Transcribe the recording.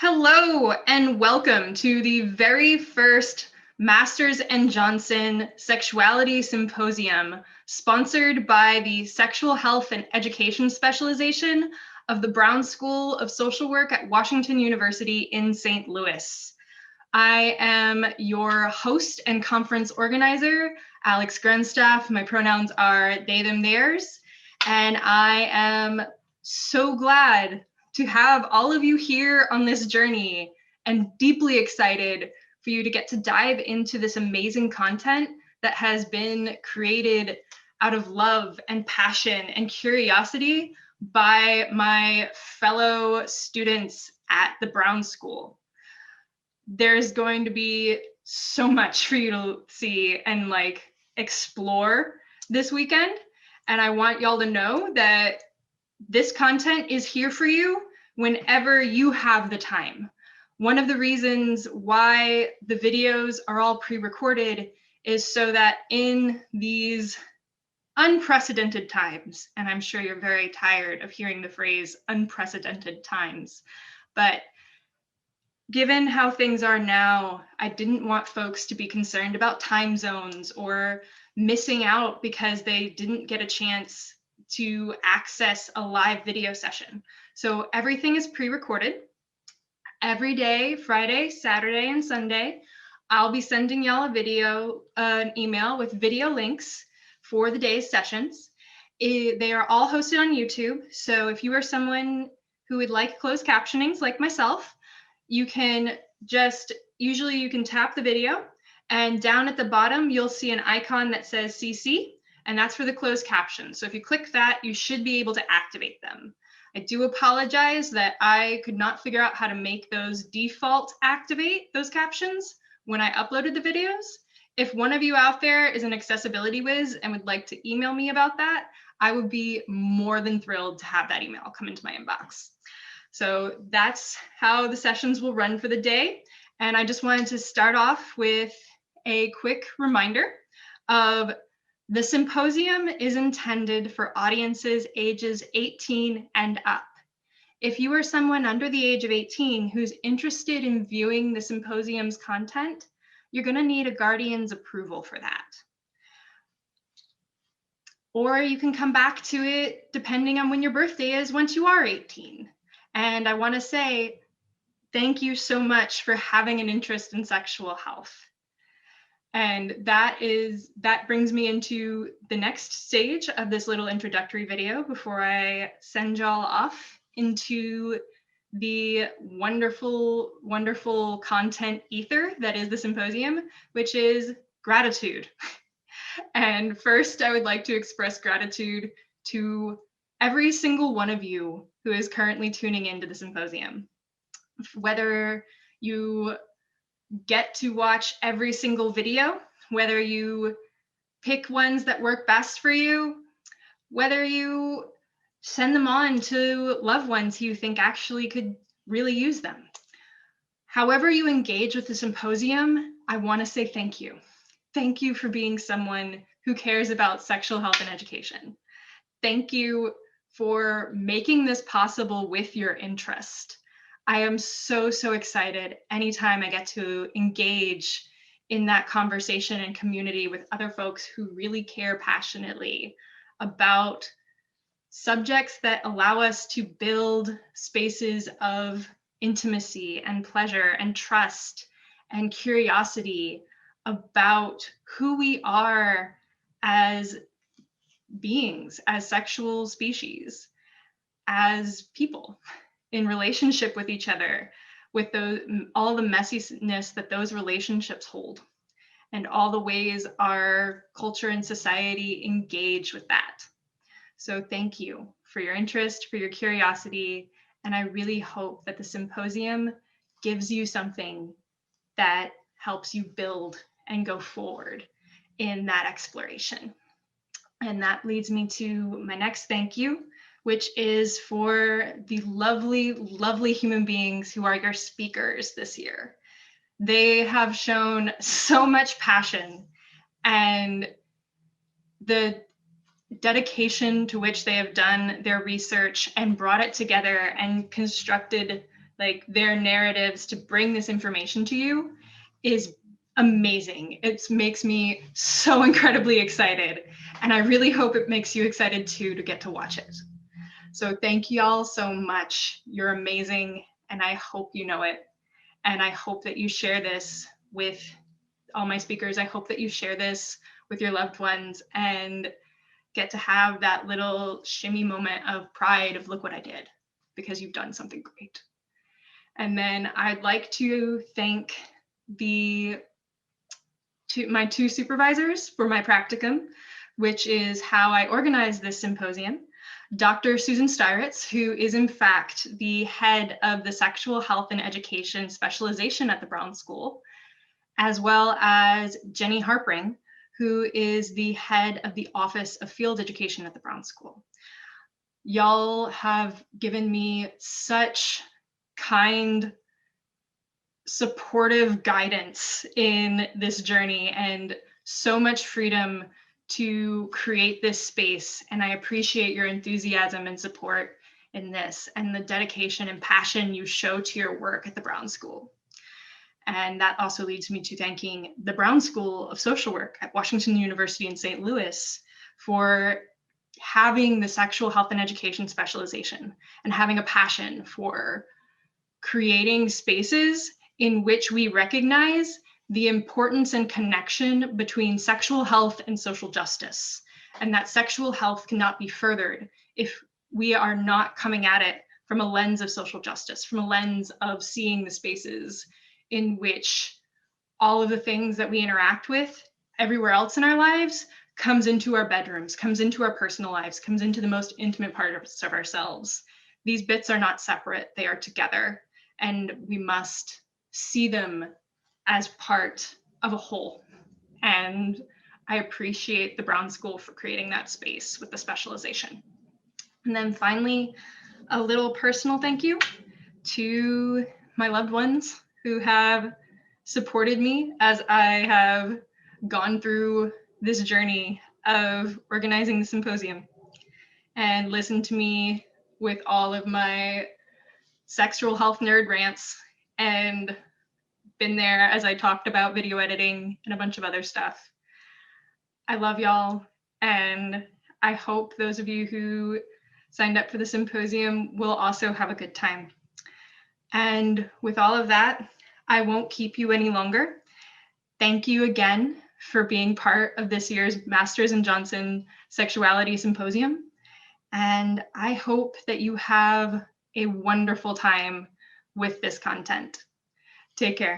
Hello and welcome to the very first Masters and Johnson Sexuality Symposium, sponsored by the Sexual Health and Education Specialization of the Brown School of Social Work at Washington University in St. Louis. I am your host and conference organizer, Alex Grenstaff. My pronouns are they, them, theirs, and I am so glad to have all of you here on this journey and deeply excited for you to get to dive into this amazing content that has been created out of love and passion and curiosity by my fellow students at the Brown School. There's going to be so much for you to see and explore this weekend. And I want y'all to know that this content is here for you whenever you have the time. One of the reasons why the videos are all pre-recorded is so that in these unprecedented times, and I'm sure you're very tired of hearing the phrase unprecedented times, but given how things are now, I didn't want folks to be concerned about time zones or missing out because they didn't get a chance to access a live video session. So everything is pre-recorded. Every day, Friday, Saturday, and Sunday, I'll be sending y'all an email with video links for the day's sessions. They are all hosted on YouTube. So if you are someone who would like closed captionings like myself, you can usually tap the video, and down at the bottom, you'll see an icon that says CC, and that's for the closed captions. So if you click that, you should be able to activate them. I do apologize that I could not figure out how to make those default activate those captions when I uploaded the videos. If one of you out there is an accessibility whiz and would like to email me about that, I would be more than thrilled to have that email come into my inbox. So that's how the sessions will run for the day. And I just wanted to start off with a quick reminder of the symposium is intended for audiences ages 18 and up. If you are someone under the age of 18 who's interested in viewing the symposium's content, you're going to need a guardian's approval for that. Or you can come back to it depending on when your birthday is once you are 18. And I want to say thank you so much for having an interest in sexual health. And that brings me into the next stage of this little introductory video before I send y'all off into the wonderful, wonderful content ether that is the symposium, which is gratitude. And first, I would like to express gratitude to every single one of you who is currently tuning into the symposium. Whether you get to watch every single video, whether you pick ones that work best for you, whether you send them on to loved ones who you think actually could really use them. However you engage with the symposium, I want to say thank you. Thank you for being someone who cares about sexual health and education. Thank you for making this possible with your interest. I am so, so excited anytime I get to engage in that conversation and community with other folks who really care passionately about subjects that allow us to build spaces of intimacy and pleasure and trust and curiosity about who we are as beings, as sexual species, as people in relationship with each other, with all the messiness that those relationships hold, and all the ways our culture and society engage with that. So thank you for your interest, for your curiosity, and I really hope that the symposium gives you something that helps you build and go forward in that exploration. And that leads me to my next thank you, which is for the lovely, lovely human beings who are your speakers this year. They have shown so much passion, and the dedication to which they have done their research and brought it together and constructed like their narratives to bring this information to you is amazing. It makes me so incredibly excited. And I really hope it makes you excited too to get to watch it. So thank you all so much. You're amazing. And I hope you know it. And I hope that you share this with all my speakers. I hope that you share this with your loved ones and get to have that little shimmy moment of pride of look what I did, because you've done something great. And then I'd like to thank my two supervisors for my practicum, which is how I organized this symposium. Dr. Susan Steiritz, who is in fact the head of the Sexual Health and Education specialization at the Brown School, as well as Jenny Harpring, who is the head of the Office of Field Education at the Brown School. Y'all have given me such kind, supportive guidance in this journey and so much freedom to create this space. And I appreciate your enthusiasm and support in this and the dedication and passion you show to your work at the Brown School. And that also leads me to thanking the Brown School of Social Work at Washington University in St. Louis for having the sexual health and education specialization and having a passion for creating spaces in which we recognize the importance and connection between sexual health and social justice, and that sexual health cannot be furthered if we are not coming at it from a lens of social justice, from a lens of seeing the spaces in which all of the things that we interact with everywhere else in our lives comes into our bedrooms, comes into our personal lives, comes into the most intimate parts of ourselves. These bits are not separate, they are together, and we must see them as part of a whole. And I appreciate the Brown School for creating that space with the specialization. And then finally, a little personal thank you to my loved ones who have supported me as I have gone through this journey of organizing the symposium and listened to me with all of my sexual health nerd rants and been there as I talked about video editing and a bunch of other stuff. I love y'all, and I hope those of you who signed up for the symposium will also have a good time. And with all of that, I won't keep you any longer. Thank you again for being part of this year's Masters and Johnson Sexuality Symposium. And I hope that you have a wonderful time with this content. Take care.